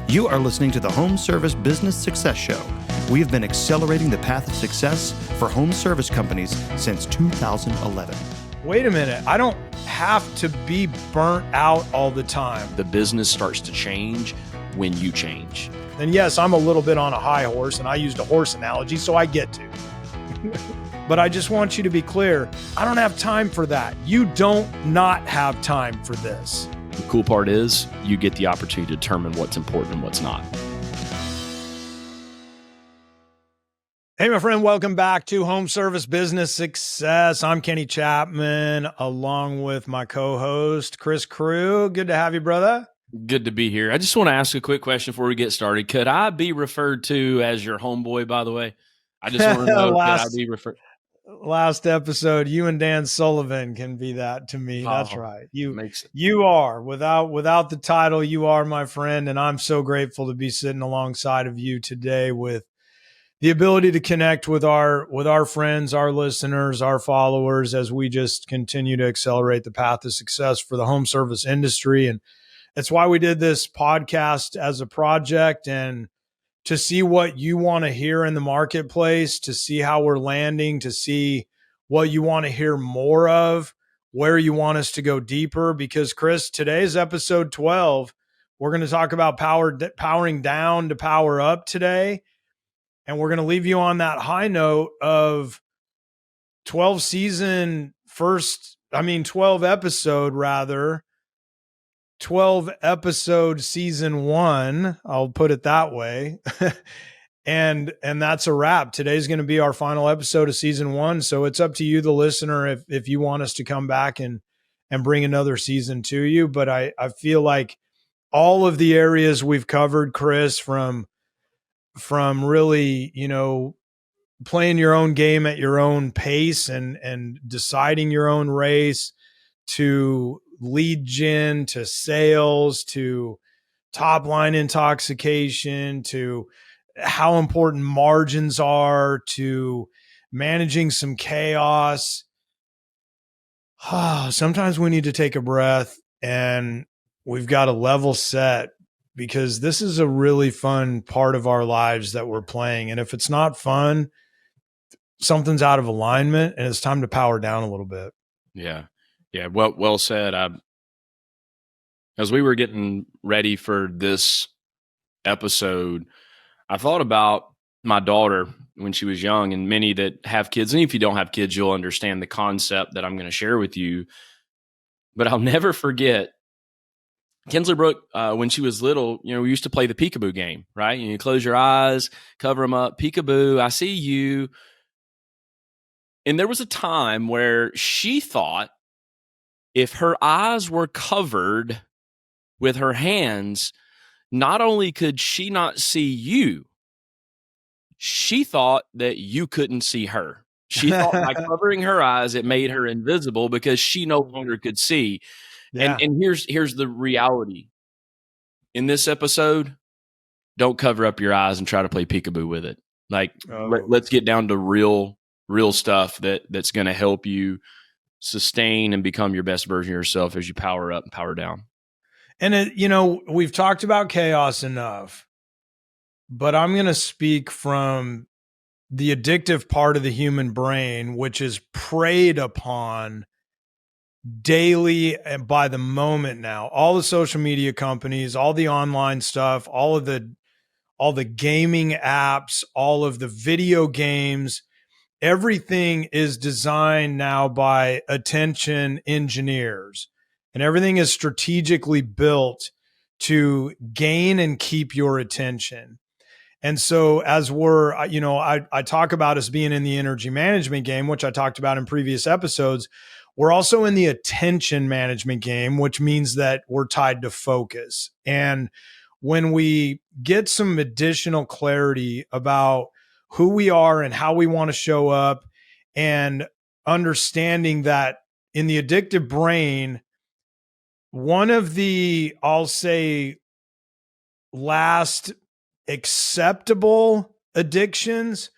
You are listening to the Home Service Business Success Show. We have been accelerating the path of success for home service companies since 2011. Wait a minute. I don't have to be burnt out all the time. The business starts to change when you change. And yes, I'm a little bit on a high horse, and I used a horse analogy, so I get to. But I just want you to be clear. I don't have time for that. You don't not have time for this. The cool part is you get the opportunity to determine what's important and what's not. Hey, my friend, welcome back to Home Service Business Success. I'm Kenny Chapman, along with my co-host, Chris Crew. Good to have you, brother. Good to be here. I just want to ask a quick question before we get started. Could I be referred to as your homeboy, by the way? I just want to know, could I be referred? Last episode, you and Dan Sullivan can be that to me. That's right. You are. Without the title, you are my friend, and I'm so grateful to be sitting alongside of you today with the ability to connect with our friends, our listeners, our followers, as we just continue to accelerate the path of success for the home service industry. And that's why we did this podcast as a project, and to see what you want to hear in the marketplace, to see how we're landing, to see what you want to hear more of, where you want us to go deeper. Because Chris, today's episode 12, we're going to talk about powering down to power up today. And we're going to leave you on that high note of 12 episode season 1. I'll put it that way. and that's a wrap. Today's going to be our final episode of season 1. So it's up to you, the listener, if you want us to come back and bring another season to you. But I feel like all of the areas we've covered, Chris, from really, playing your own game at your own pace and deciding your own race, to lead gen, to sales, to top line intoxication, to how important margins are, to managing some chaos. Sometimes we need to take a breath, and we've got to level set, because this is a really fun part of our lives that we're playing. And if it's not fun, something's out of alignment, and it's time to power down a little bit. Yeah. Well said. As we were getting ready for this episode, I thought about my daughter when she was young, and many that have kids, and if you don't have kids, you'll understand the concept that I'm going to share with you. But I'll never forget Kinsley Brooke, when she was little, we used to play the peekaboo game, right? You close your eyes, cover them up, peekaboo, I see you. And there was a time where she thought if her eyes were covered with her hands, not only could she not see you, she thought that you couldn't see her. She thought by covering her eyes, it made her invisible because she no longer could see. Yeah. And here's the reality. In this episode, don't cover up your eyes and try to play peekaboo with it. Let's get down to real stuff that's going to help you sustain and become your best version of yourself as you power up and power down. And we've talked about chaos enough, but I'm going to speak from the addictive part of the human brain, which is preyed upon daily and by the moment now. All the social media companies, all the online stuff, all the gaming apps, all of the video games, everything is designed now by attention engineers, and everything is strategically built to gain and keep your attention. And so as I talk about us being in the energy management game, which I talked about in previous episodes, we're also in the attention management game, which means that we're tied to focus. And when we get some additional clarity about who we are and how we want to show up, and understanding that in the addictive brain, one of the, I'll say, last acceptable addictions,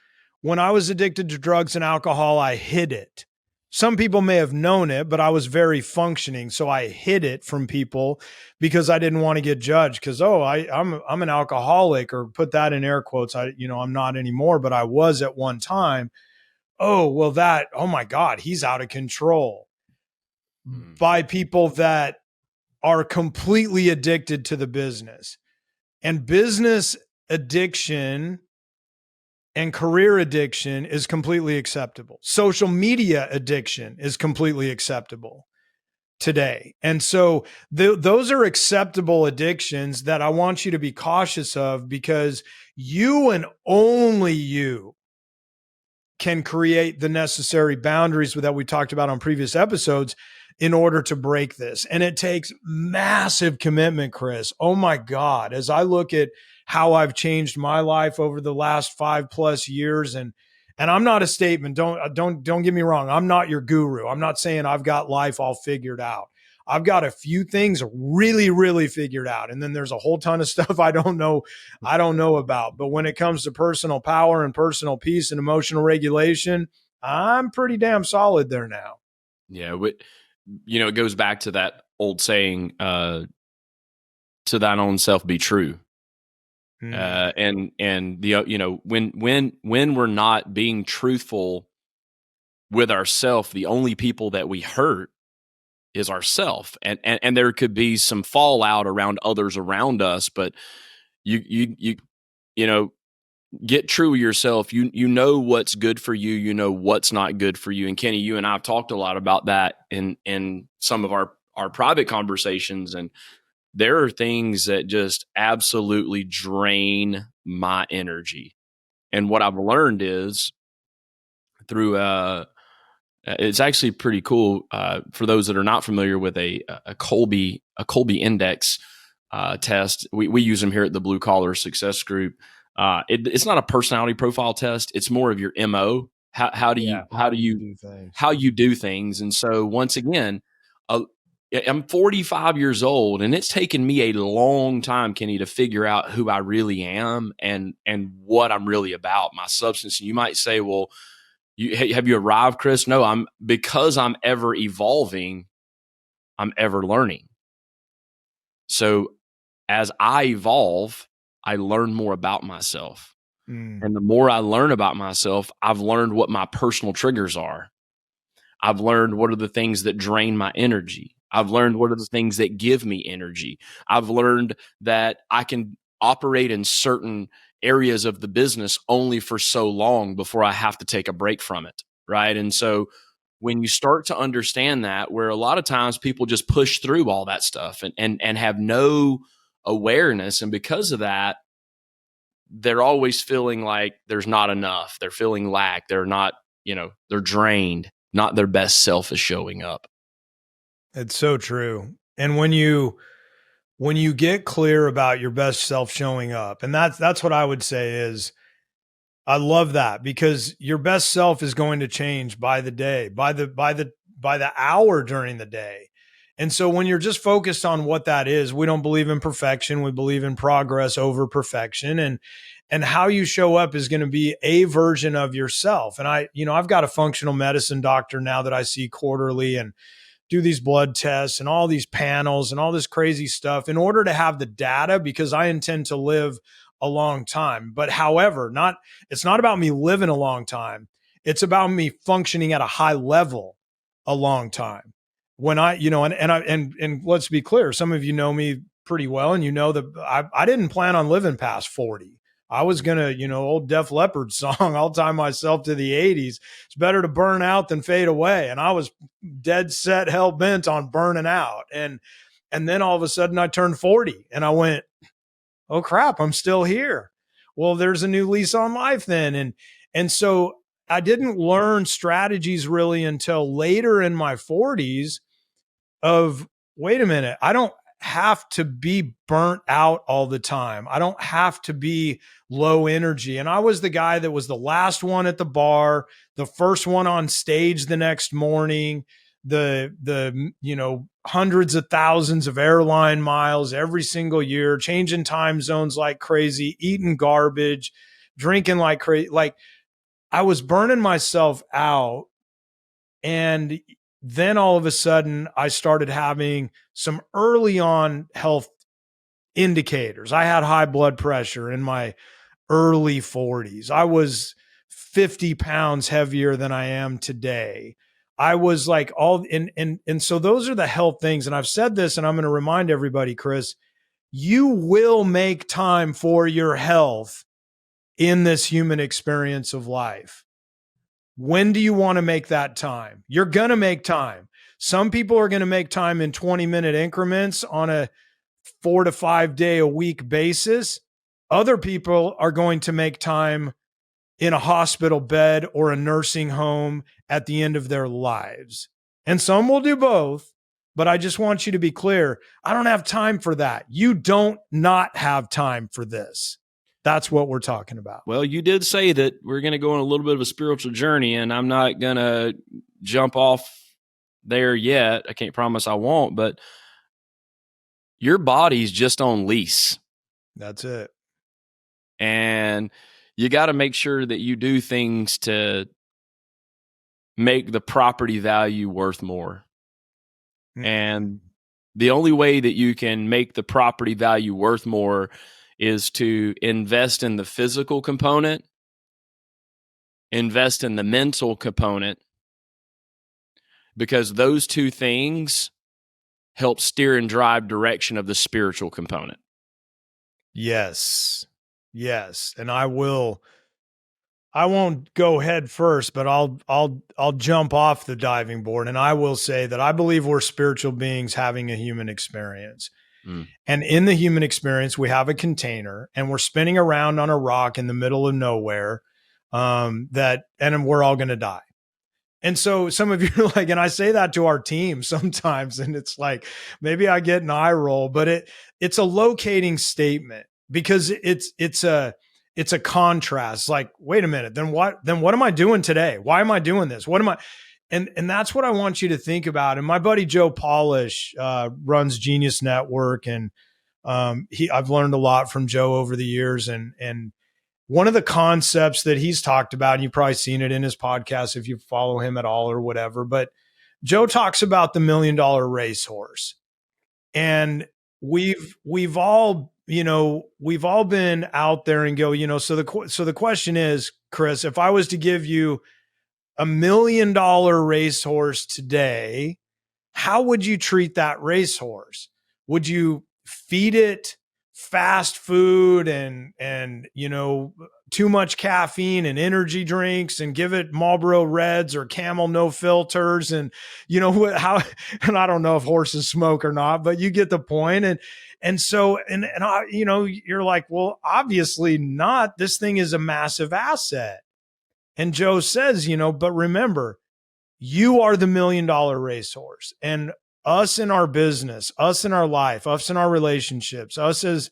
when I was addicted to drugs and alcohol, I hid it. Some people may have known it, but I was very functioning. So I hid it from people because I didn't want to get judged because, I'm an alcoholic, or put that in air quotes. I'm not anymore, but I was at one time. Oh, well, oh my God, he's out of control, by people that are completely addicted to the business. And business addiction and career addiction is completely acceptable. Social media addiction is completely acceptable today. And so those are acceptable addictions that I want you to be cautious of, because you and only you can create the necessary boundaries that we talked about on previous episodes in order to break this. And it takes massive commitment, Chris. Oh my God. As I look at how I've changed my life over the last 5+ years, and I'm not a statement. Don't get me wrong. I'm not your guru. I'm not saying I've got life all figured out. I've got a few things really, really figured out. And then there's a whole ton of stuff I don't know about. But when it comes to personal power and personal peace and emotional regulation, I'm pretty damn solid there now. Yeah. It goes back to that old saying, to thine own self be true. And when we're not being truthful with ourself, the only people that we hurt is ourself, and there could be some fallout around others around us, but you get true with yourself. You know what's good for you. You know what's not good for you. And Kenny, you and I have talked a lot about that in some of our private conversations. And there are things that just absolutely drain my energy. And what I've learned is through it's actually pretty cool for those that are not familiar with a Colby index test. We use them here at the Blue Collar Success Group. It's not a personality profile test. It's more of your MO. How you do things. And so once again, I'm 45 years old, and it's taken me a long time, Kenny, to figure out who I really am and what I'm really about, my substance. And you might say, well, have you arrived, Chris? No, because I'm ever evolving, I'm ever learning. So as I evolve, I learn more about myself. And the more I learn about myself, I've learned what my personal triggers are. I've learned what are the things that drain my energy. I've learned what are the things that give me energy. I've learned that I can operate in certain areas of the business only for so long before I have to take a break from it. Right. And so when you start to understand that, where a lot of times people just push through all that stuff and have no awareness. And because of that, they're always feeling like there's not enough. They're feeling lack. They're not, they're drained. Not their best self is showing up. It's so true. And when you get clear about your best self showing up, and that's what I would say is, I love that, because your best self is going to change by the day, by the hour during the day. And so when you're just focused on what that is, we don't believe in perfection. We believe in progress over perfection. And how you show up is going to be a version of yourself. And I've got a functional medicine doctor now that I see quarterly and do these blood tests and all these panels and all this crazy stuff in order to have the data, because I intend to live a long time. But however, it's not about me living a long time. It's about me functioning at a high level a long time. When and let's be clear, some of you know me pretty well, and you know that I didn't plan on living past 40. I was going to, old Def Leppard song, I'll tie myself to the 80s. It's better to burn out than fade away. And I was dead set, hell bent on burning out. And then all of a sudden I turned 40 and I went, oh crap, I'm still here. Well, there's a new lease on life then. And so I didn't learn strategies really until later in my 40s of, wait a minute, I don't have to be burnt out all the time. I don't have to be low energy. And I was the guy that was the last one at the bar, the first one on stage the next morning, the hundreds of thousands of airline miles every single year, changing time zones like crazy, eating garbage, drinking like crazy. Like, I was burning myself out. And then all of a sudden I started having some early on health indicators. I had high blood pressure in my early 40s. I was 50 pounds heavier than I am today. I was like and so those are the health things. And I've said this, and I'm going to remind everybody, Chris, you will make time for your health in this human experience of life. When do you want to make that time? You're going to make time. Some people are going to make time in 20-minute increments on a 4 to 5 day a week basis. Other people are going to make time in a hospital bed or a nursing home at the end of their lives. And some will do both, but I just want you to be clear. I don't have time for that. You don't not have time for this. That's what we're talking about. Well, you did say that we're going to go on a little bit of a spiritual journey, and I'm not going to jump off there yet. I can't promise I won't, but your body's just on lease. That's it. And you got to make sure that you do things to make the property value worth more. Mm-hmm. And the only way that you can make the property value worth more is to invest in the physical component, invest in the mental component, because those two things help steer and drive direction of the spiritual component. Yes. And I won't go head first, but I'll jump off the diving board. And I will say that I believe we're spiritual beings having a human experience. And in the human experience, we have a container and we're spinning around on a rock in the middle of nowhere, and we're all going to die. And so some of you are like, and I say that to our team sometimes, and it's like, maybe I get an eye roll, but it's a locating statement because it's a contrast. Like, wait a minute, then what am I doing today? Why am I doing this? What am I? And that's what I want you to think about. And my buddy Joe Polish runs Genius Network, and I've learned a lot from Joe over the years. And one of the concepts that he's talked about, and you've probably seen it in his podcast if you follow him at all or whatever, but Joe talks about the $1 million racehorse. And we've all been out there and go, so the question is, Chris, if I was to give you $1 million racehorse today, how would you treat that racehorse? Would you feed it fast food and too much caffeine and energy drinks and give it Marlboro Reds or Camel no filters and how? And I don't know if horses smoke or not, but you get the point. And so you're like, well, obviously not. This thing is a massive asset. And Joe says, but remember, you are the $1 million racehorse, and us in our business, us in our life, us in our relationships, us as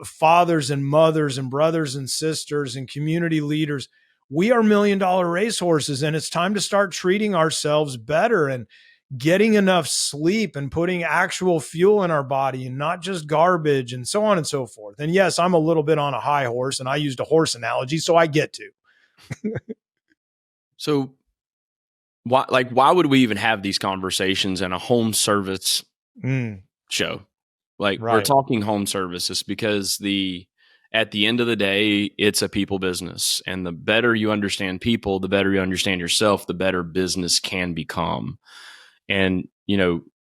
fathers and mothers and brothers and sisters and community leaders, we are $1 million racehorses. And it's time to start treating ourselves better and getting enough sleep and putting actual fuel in our body and not just garbage and so on and so forth. And yes, I'm a little bit on a high horse, and I used a horse analogy, so I get to. So why would we even have these conversations in a home service show? Like, right. We're talking home services because at the end of the day, it's a people business. And the better you understand people, the better you understand yourself, the better business can become. And,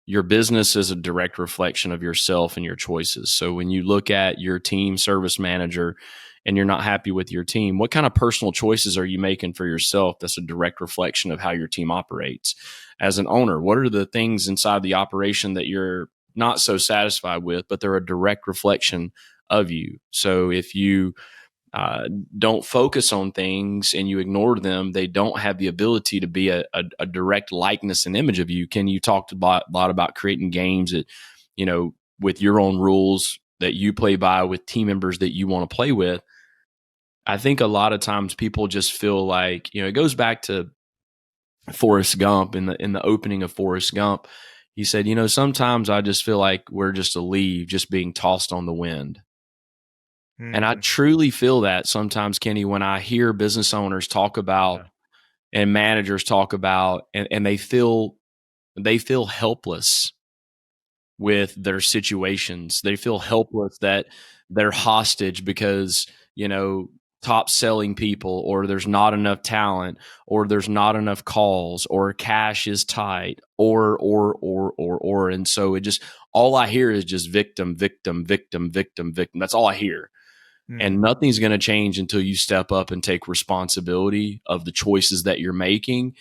your business is a direct reflection of yourself and your choices. So when you look at your team service manager and you're not happy with your team, what kind of personal choices are you making for yourself that's a direct reflection of how your team operates? As an owner, what are the things inside the operation that you're not so satisfied with, but they're a direct reflection of you? So if you don't focus on things and you ignore them, they don't have the ability to be a direct likeness and image of you. Ken, you talked a lot about creating games that, with your own rules that you play by with team members that you want to play with. I think a lot of times people just feel like, it goes back to Forrest Gump in the opening of Forrest Gump. He said, sometimes I just feel like we're just a leaf just being tossed on the wind. And I truly feel that sometimes, Kenny, when I hear business owners talk about and managers talk about, and they feel helpless with their situations. They feel helpless that they're hostage because, top selling people, or there's not enough talent, or there's not enough calls, or cash is tight, or. And so all I hear is just victim, victim, victim, victim, victim. That's all I hear. And nothing's going to change until you step up and take responsibility of the choices that you're making.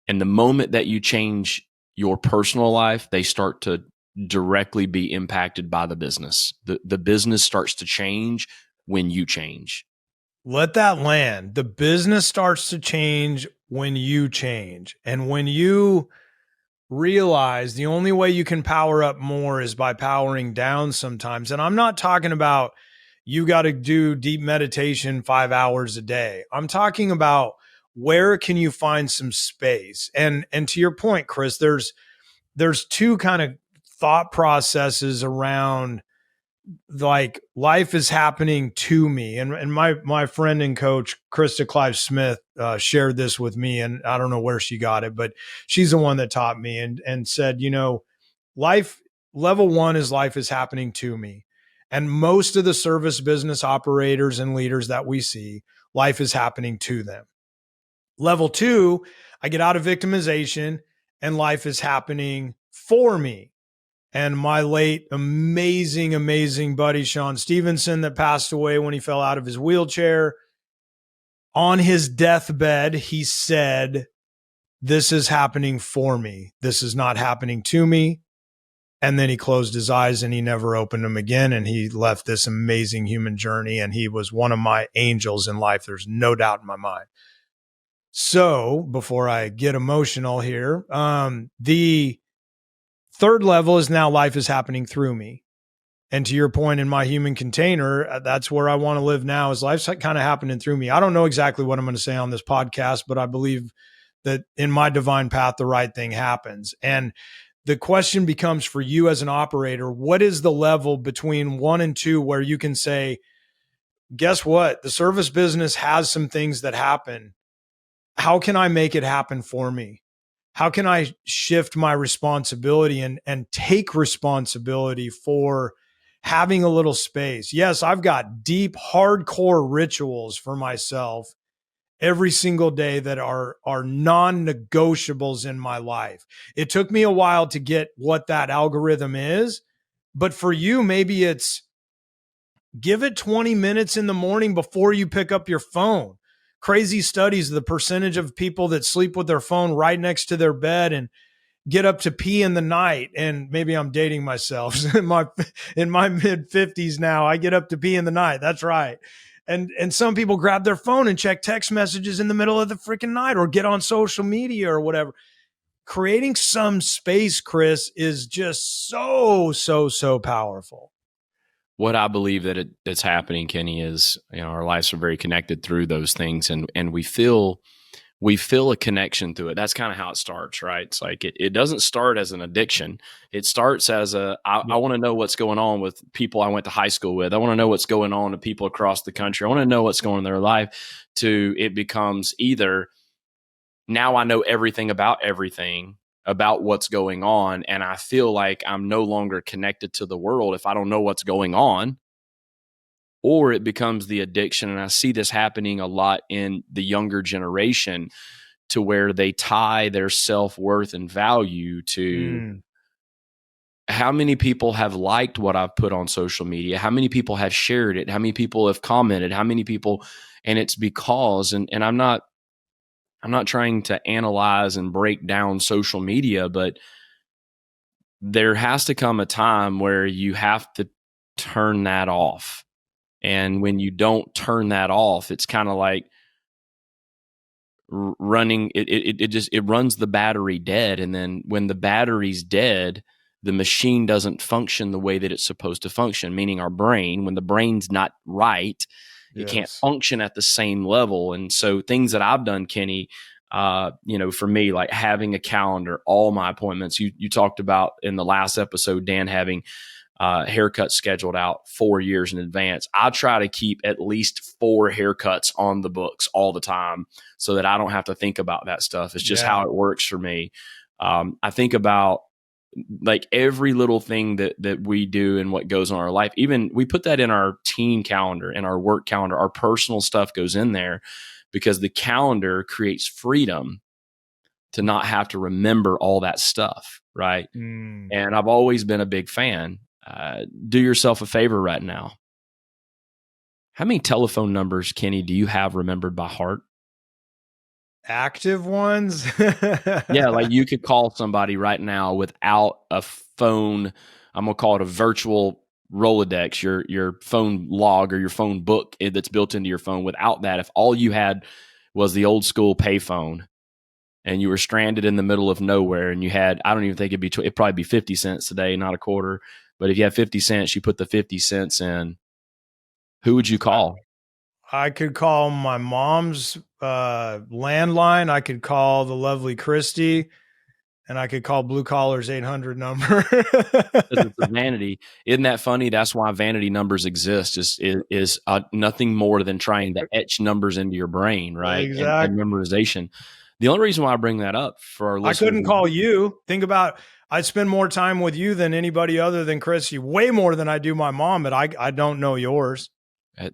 And the moment that you change your personal life, they start to directly be impacted by the business. The business starts to change when you change. Let that land. The business starts to change when you change. And when you realize the only way you can power up more is by powering down sometimes. And I'm not talking about you got to do deep meditation 5 hours a day. I'm talking about where can you find some space? And to your point, Chris, there's two kind of thought processes around like life is happening to me. And my friend and coach, Krista Clive Smith, shared this with me, and I don't know where she got it, but she's the one that taught me and said, life, level one is life is happening to me. And most of the service business operators and leaders that we see, life is happening to them. Level two, I get out of victimization and life is happening for me. And my late, amazing buddy, Sean Stevenson, that passed away when he fell out of his wheelchair, on his deathbed, he said, "This is happening for me. This is not happening to me." And then he closed his eyes and he never opened them again. And he left this amazing human journey. And he was one of my angels in life. There's no doubt in my mind. So before I get emotional here, the third level is now life is happening through me. And to your point, in my human container, that's where I want to live now, is life's kind of happening through me. I don't know exactly what I'm going to say on this podcast, but I believe that in my divine path, the right thing happens. And the question becomes for you as an operator, what is the level between 1 and 2 where you can say, guess what? The service business has some things that happen. How can I make it happen for me? How can I shift my responsibility and take responsibility for having a little space? Yes, I've got deep, hardcore rituals for myself every single day that are non-negotiables in my life. It took me a while to get what that algorithm is, but for you, maybe it's give it 20 minutes in the morning before you pick up your phone. Crazy studies, the percentage of people that sleep with their phone right next to their bed and get up to pee in the night. And maybe I'm dating myself. in my mid 50s now, I get up to pee in the night. That's right. And some people grab their phone and check text messages in the middle of the freaking night, or get on social media or whatever. Creating some space, Chris, is just so powerful. What I believe that's happening, Kenny, is our lives are very connected through those things, and we feel a connection to it. That's kind of how it starts, right? It's like it doesn't start as an addiction. It starts as I want to know what's going on with people I went to high school with. I want to know what's going on with people across the country. I want to know what's going on in their life. To it becomes either now I know everything about what's going on, and I feel like I'm no longer connected to the world if I don't know what's going on. Or it becomes the addiction. And I see this happening a lot in the younger generation, to where they tie their self-worth and value to how many people have liked what I've put on social media, how many people have shared it, how many people have commented, how many people, and it's because, and I'm not trying to analyze and break down social media, but there has to come a time where you have to turn that off. And when you don't turn that off, it's kind of like running, it runs the battery dead. And then when the battery's dead, the machine doesn't function the way that it's supposed to function, meaning our brain, when the brain's not right, it can't function at the same level. And so things that I've done, Kenny, for me, like having a calendar, all my appointments, you talked about in the last episode, Dan, having haircuts scheduled out 4 years in advance. I try to keep at least 4 haircuts on the books all the time so that I don't have to think about that stuff. It's just how it works for me. I think about like every little thing that we do and what goes on in our life. Even we put that in our team calendar, in our work calendar. Our personal stuff goes in there because the calendar creates freedom to not have to remember all that stuff, right? And I've always been a big fan. Do yourself a favor right now. How many telephone numbers, Kenny, do you have remembered by heart? Active ones? Yeah, like you could call somebody right now without a phone. I'm going to call it a virtual Rolodex, your phone log or your phone book that's built into your phone. Without that, if all you had was the old school payphone and you were stranded in the middle of nowhere and you had, I don't even think it'd probably be 50 cents today, not a quarter. But if you have 50 cents, you put the 50 cents in. Who would you call? I could call my mom's landline. I could call the lovely Christy, and I could call Blue Collar's 800 number. It's a vanity. Isn't that funny? That's why vanity numbers exist. Is nothing more than trying to etch numbers into your brain, right? Exactly. And memorization. The only reason why I bring that up for our listeners, I couldn't call you. Think about, I spend more time with you than anybody other than Christy, way more than I do my mom, but I don't know yours.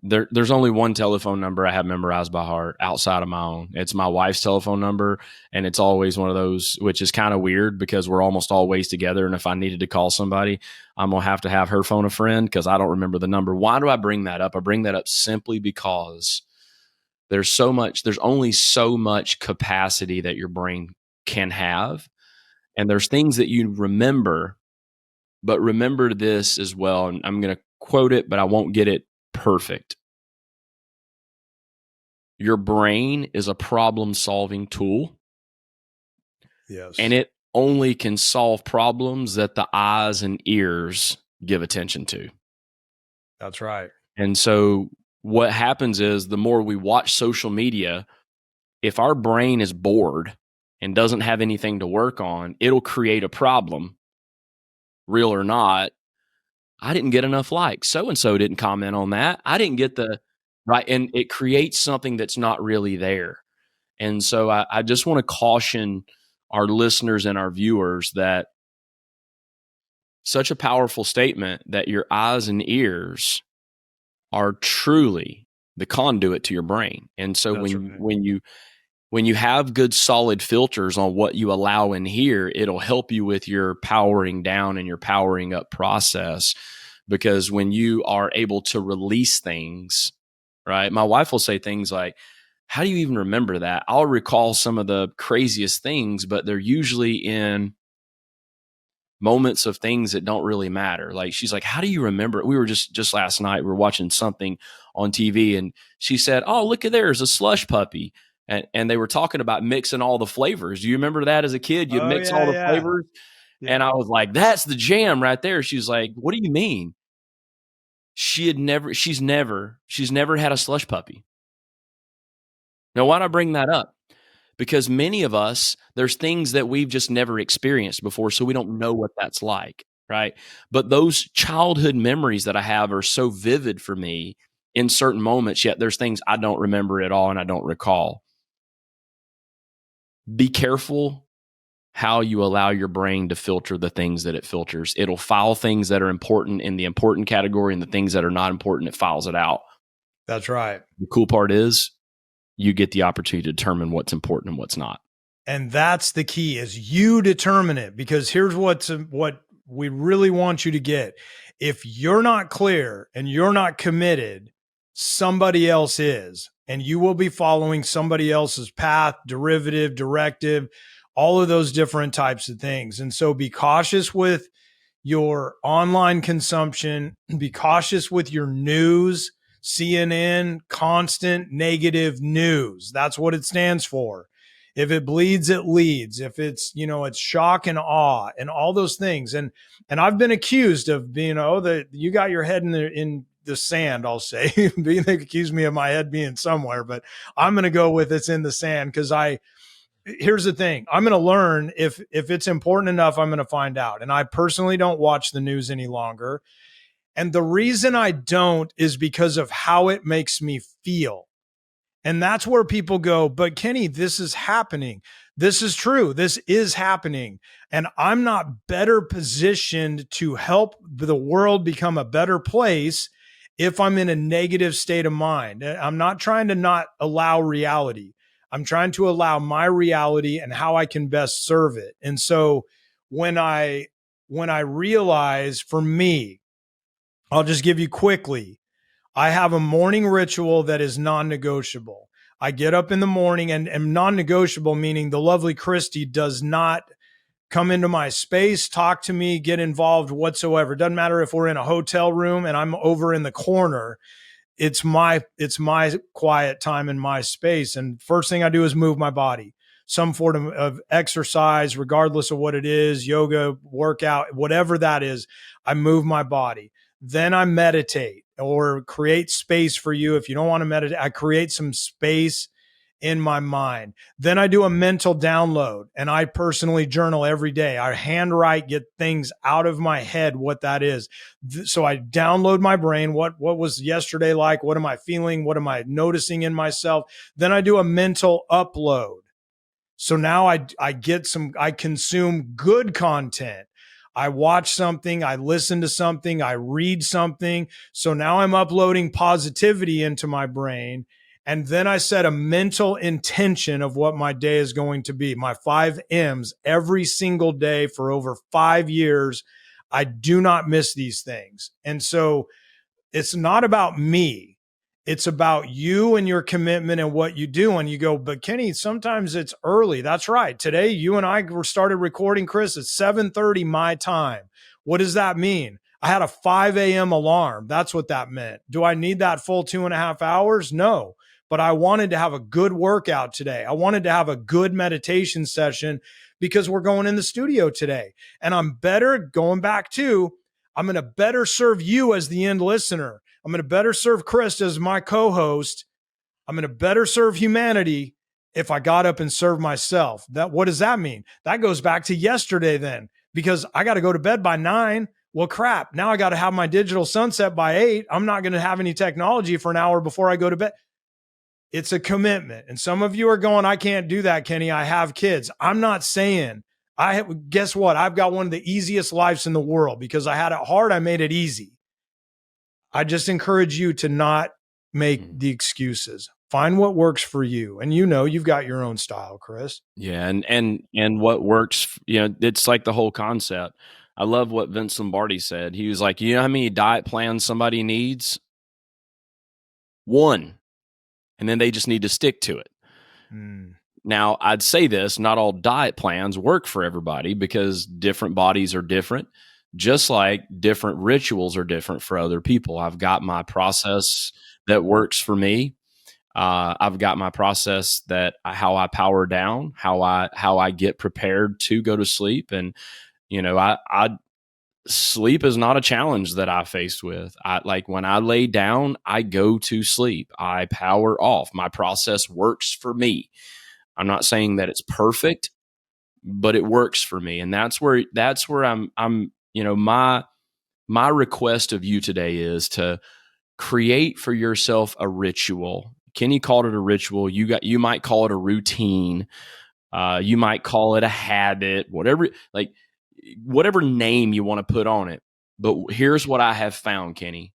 There's only one telephone number I have memorized by heart outside of my own. It's my wife's telephone number, and it's always one of those, which is kind of weird because we're almost always together. And if I needed to call somebody, I'm going to have her phone a friend because I don't remember the number. Why do I bring that up? I bring that up simply because there's only so much capacity that your brain can have. And there's things that you remember, but remember this as well. And I'm going to quote it, but I won't get it perfect. Your brain is a problem-solving tool. Yes. And it only can solve problems that the eyes and ears give attention to. That's right. And so what happens is the more we watch social media, if our brain is bored and doesn't have anything to work on, it'll create a problem, real or not. I didn't get enough likes. So-and-so didn't comment on that. I didn't get the right. And it creates something that's not really there. And so I just want to caution our listeners and our viewers that such a powerful statement that your eyes and ears are truly the conduit to your brain. And so when you have good solid filters on what you allow in here, it'll help you with your powering down and your powering up process. Because when you are able to release things, right? My wife will say things like, how do you even remember that? I'll recall some of the craziest things, but they're usually in moments of things that don't really matter. Like she's like, how do you remember it? We were just last night, we were watching something on TV and she said, oh, look at there's a slush puppy. And they were talking about mixing all the flavors. Do you remember that as a kid? You mix all the flavors. Yeah. And I was like, that's the jam right there. She's like, what do you mean? She's never had a slush puppy. Now, why do I bring that up? Because many of us, there's things that we've just never experienced before, so we don't know what that's like, right? But those childhood memories that I have are so vivid for me in certain moments, yet there's things I don't remember at all and I don't recall. Be careful how you allow your brain to filter the things that it filters. It'll file things that are important in the important category, and the things that are not important, it files it out. That's right. The cool part is you get the opportunity to determine what's important and what's not. And that's the key, is you determine it, because here's what we really want you to get. If you're not clear and you're not committed, somebody else is, and you will be following somebody else's path, derivative, directive, all of those different types of things. And so be cautious with your online consumption, be cautious with your news. CNN, constant negative news. That's what it stands for. If it bleeds, it leads. If it's, it's shock and awe and all those things. And I've been accused of being, that you got your head in the sand, I'll say. They accuse me of my head being somewhere, but I'm going to go with it's in the sand, because I here's the thing. I'm going to learn if it's important enough, I'm going to find out. And I personally don't watch the news any longer. And the reason I don't is because of how it makes me feel. And that's where people go, but Kenny, this is happening. This is true. This is happening. And I'm not better positioned to help the world become a better place if I'm in a negative state of mind. I'm not trying to not allow reality. I'm trying to allow my reality and how I can best serve it. And so when I realize, for me, I'll just give you quickly, I have a morning ritual that is non-negotiable. I get up in the morning, and non-negotiable meaning the lovely Christy does not come into my space, talk to me, get involved whatsoever. Doesn't matter if we're in a hotel room and I'm over in the corner. It's my quiet time in my space. And first thing I do is move my body, some form of exercise, regardless of what it is, yoga, workout, whatever that is, I move my body. Then I meditate or create space for you. If you don't want to meditate, I create some space in my mind. Then I do a mental download, and I personally journal every day. I handwrite, get things out of my head, what that is. So I download my brain. What was yesterday like? What am I feeling? What am I noticing in myself? Then I do a mental upload. So now I consume good content. I watch something, I listen to something, I read something. So now I'm uploading positivity into my brain. And then I set a mental intention of what my day is going to be. My 5 M's every single day for over 5 years. I do not miss these things. And so it's not about me. It's about you and your commitment and what you do. And you go, but Kenny, sometimes it's early. That's right. Today, you and I started recording, Chris, at 7:30 my time. What does that mean? I had a 5 a.m. alarm. That's what that meant. Do I need that full 2.5 hours? No. But I wanted to have a good workout today. I wanted to have a good meditation session because we're going in the studio today. And I'm better going back to, I'm going to better serve you as the end listener. I'm going to better serve Chris as my co-host. I'm going to better serve humanity if I got up and served myself. What does that mean? That goes back to yesterday then, because I got to go to bed by 9. Well, crap. Now I got to have my digital sunset by 8. I'm not going to have any technology for an hour before I go to bed. It's a commitment. And some of you are going, I can't do that, Kenny. I have kids. I'm not saying. Guess what? I've got one of the easiest lives in the world because I had it hard. I made it easy. I just encourage you to not make the excuses. Find what works for you. And you've got your own style, Chris. Yeah. And what works, it's like the whole concept. I love what Vince Lombardi said. He was like, you know how many diet plans somebody needs? 1. And then they just need to stick to it. Now, I'd say this, not all diet plans work for everybody because different bodies are different, just like different rituals are different for other people. I've got my process that works for me. I've got my process how I power down, how I get prepared to go to sleep. And, sleep is not a challenge that I faced with. When I lay down, I go to sleep. I power off. My process works for me. I'm not saying that it's perfect, but it works for me. And that's where my request of you today is to create for yourself a ritual. Kenny called it a ritual. You might call it a routine. You might call it a habit, whatever name you want to put on it. But here's what I have found, Kenny.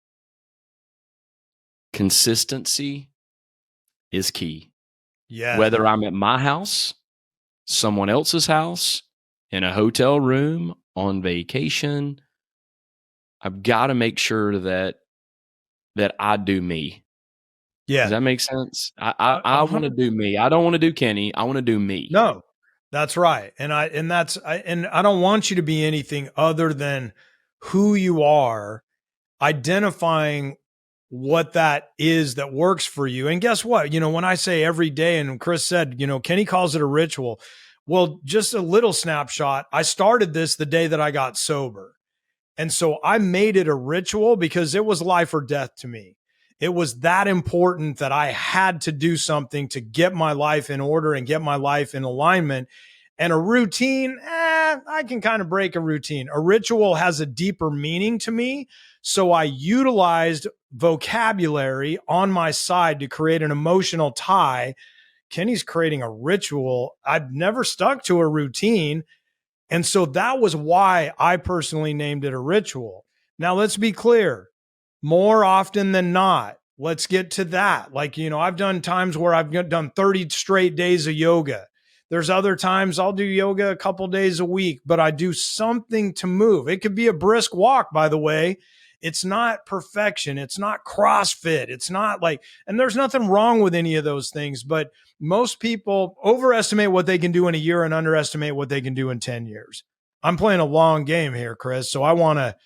Consistency is key. Yeah. Whether I'm at my house, someone else's house, in a hotel room, on vacation, I've got to make sure that I do me. Yeah. Does that make sense? I want to do me. I don't want to do Kenny. I want to do me. No, that's right. And I don't want you to be anything other than who you are, identifying what that is that works for you. And guess what? When I say every day, and Chris said, Kenny calls it a ritual. Well, just a little snapshot. I started this the day that I got sober. And so I made it a ritual because it was life or death to me. It was that important that I had to do something to get my life in order and get my life in alignment. And a routine, I can kind of break a routine. A ritual has a deeper meaning to me. So I utilized vocabulary on my side to create an emotional tie. Kenny's creating a ritual. I've never stuck to a routine. And so that was why I personally named it a ritual. Now, let's be clear. More often than not, let's get to that. Like, I've done times where I've done 30 straight days of yoga. There's other times I'll do yoga a couple days a week, but I do something to move. It could be a brisk walk, by the way. It's not perfection. It's not CrossFit. It's not and there's nothing wrong with any of those things, but most people overestimate what they can do in a year and underestimate what they can do in 10 years. I'm playing a long game here, Chris. So I want to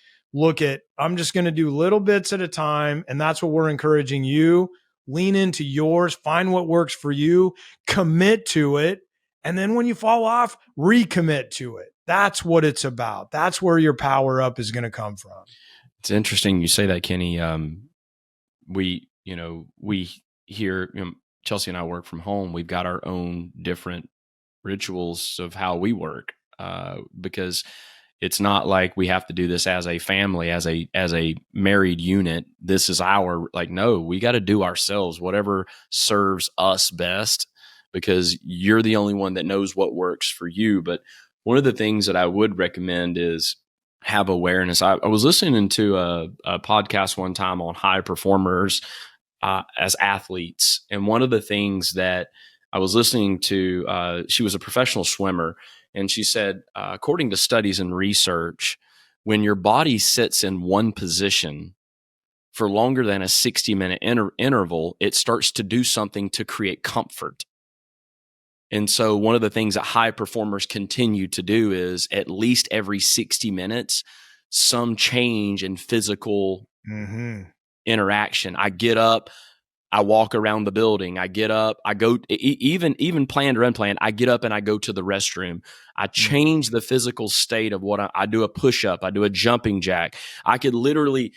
I'm just going to do little bits at a time. And that's what we're encouraging you. Lean into yours, find what works for you, commit to it. And then when you fall off, recommit to it. That's what it's about. That's where your power up is going to come from. It's interesting you say that, Kenny. We here, Chelsea and I work from home. We've got our own different rituals of how we work because it's not like we have to do this as a family, as a married unit. This is no, we got to do ourselves, whatever serves us best, because you're the only one that knows what works for you. But one of the things that I would recommend is have awareness. I was listening to a podcast one time on high performers as athletes. And one of the things that I was listening to, she was a professional swimmer. And she said, according to studies and research, when your body sits in one position for longer than a 60-minute interval, it starts to do something to create comfort. And so one of the things that high performers continue to do is at least every 60 minutes, some change in physical interaction. I get up, I walk around the building. I get up, I go, even planned or unplanned, I get up and I go to the restroom. I change the physical state of what I do a push-up. I do a jumping jack. I could literally,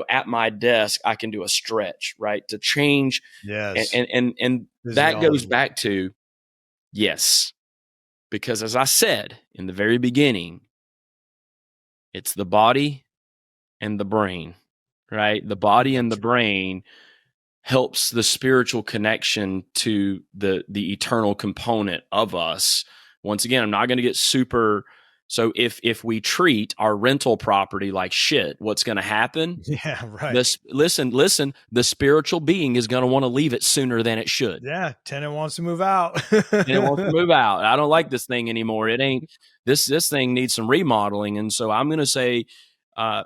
at my desk, I can do a stretch, right? To change. Yes. And that goes back to, yes, because as I said in the very beginning, it's the body and the brain, right? The body and the brain helps the spiritual connection to the eternal component of us. Once again, I'm not going to get super. So if we treat our rental property like shit, what's going to happen? Yeah, right. Listen, the spiritual being is going to want to leave it sooner than it should. Yeah, tenant wants to move out. It wants to move out. I don't like this thing anymore. It ain't this thing needs some remodeling. And so I'm going to say,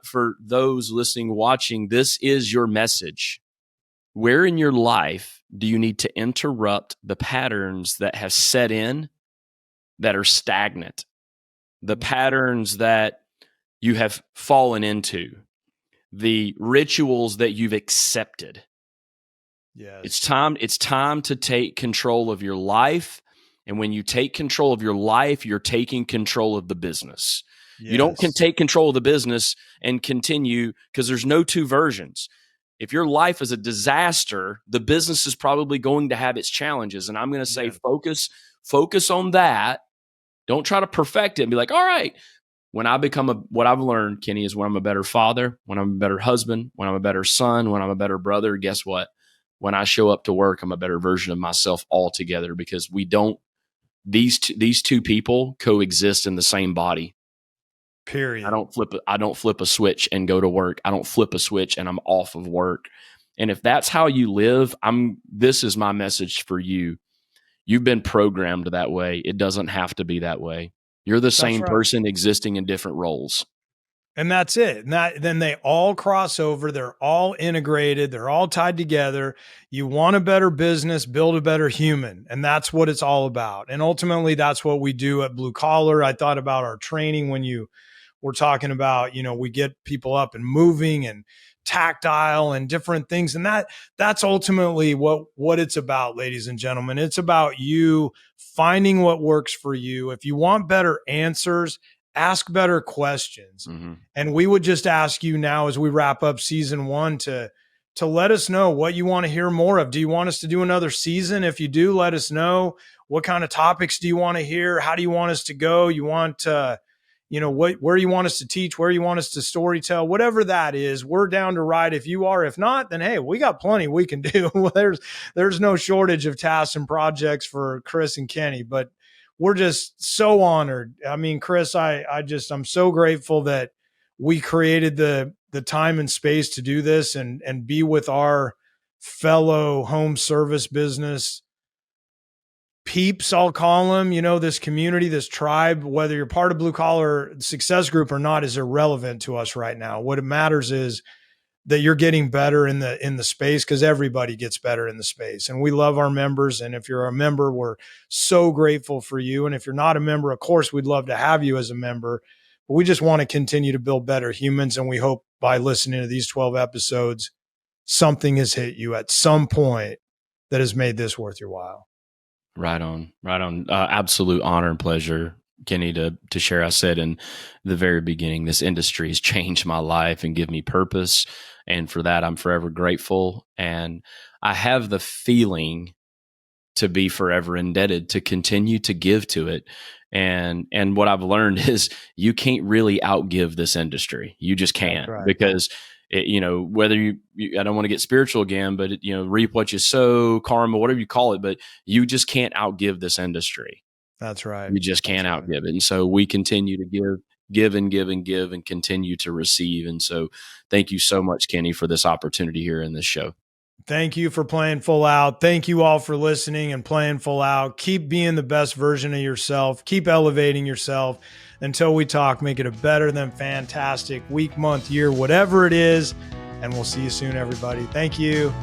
for those listening, watching, this is your message. Where in your life do you need to interrupt the patterns that have set in that are stagnant? The patterns that you have fallen into, the rituals that you've accepted. Yes. It's time to take control of your life. And when you take control of your life, you're taking control of the business. Yes. You don't take control of the business and continue, because there's no two versions. If your life is a disaster, the business is probably going to have its challenges. And I'm going to say, focus on that. Don't try to perfect it and be like, all right, when I become what I've learned, Kenny, is when I'm a better father, when I'm a better husband, when I'm a better son, when I'm a better brother, guess what? When I show up to work, I'm a better version of myself altogether, because these two people coexist in the same body. Period. I don't flip a switch and go to work. I don't flip a switch and I'm off of work. And if that's how you live, this is my message for you. You've been programmed that way. It doesn't have to be that way. You're the same person existing in different roles. And that's it. And then they all cross over. They're all integrated. They're all tied together. You want a better business, build a better human. And that's what it's all about. And ultimately, that's what we do at Blue Collar. I thought about our training when you were talking about, we get people up and moving and tactile and different things. And that's ultimately what it's about, ladies and gentlemen. It's about you finding what works for you. If you want better answers, ask better questions. Mm-hmm. And we would just ask you now, as we wrap up season 1, to to let us know what you want to hear more of. Do you want us to do another season? If you do, let us know. What kind of topics do you want to hear? How do you want us to go? You want, where you want us to teach, where you want us to storytell, whatever that is, we're down to ride. If you are, if not, then hey, we got plenty we can do. There's no shortage of tasks and projects for Chris and Kenny, but we're just so honored. I mean, Chris, I'm so grateful that we created the time and space to do this and be with our fellow home service business peeps, I'll call them. This community, this tribe, whether you're part of Blue Collar Success Group or not, is irrelevant to us right now. What it matters is that you're getting better in the space, because everybody gets better in the space. And we love our members. And if you're a member, we're so grateful for you. And if you're not a member, of course, we'd love to have you as a member. But we just want to continue to build better humans. And we hope by listening to these 12 episodes, something has hit you at some point that has made this worth your while. Right on. Absolute honor and pleasure, Kenny, to share. I said in the very beginning, this industry has changed my life and give me purpose. And for that, I'm forever grateful. And I have the feeling to be forever indebted to continue to give to it. And what I've learned is you can't really outgive this industry. You just can't. Right. Because whether you I don't want to get spiritual again, but reap what you sow, karma, whatever you call it, but you just can't outgive this industry. That's right. You just can't outgive it. And so we continue to give and continue to receive. And so thank you so much, Kenny, for this opportunity here in this show. Thank you for playing full out. Thank you all for listening and playing full out. Keep being the best version of yourself. Keep elevating yourself. Until we talk, make it a better than fantastic week, month, year, whatever it is. And we'll see you soon, everybody. Thank you.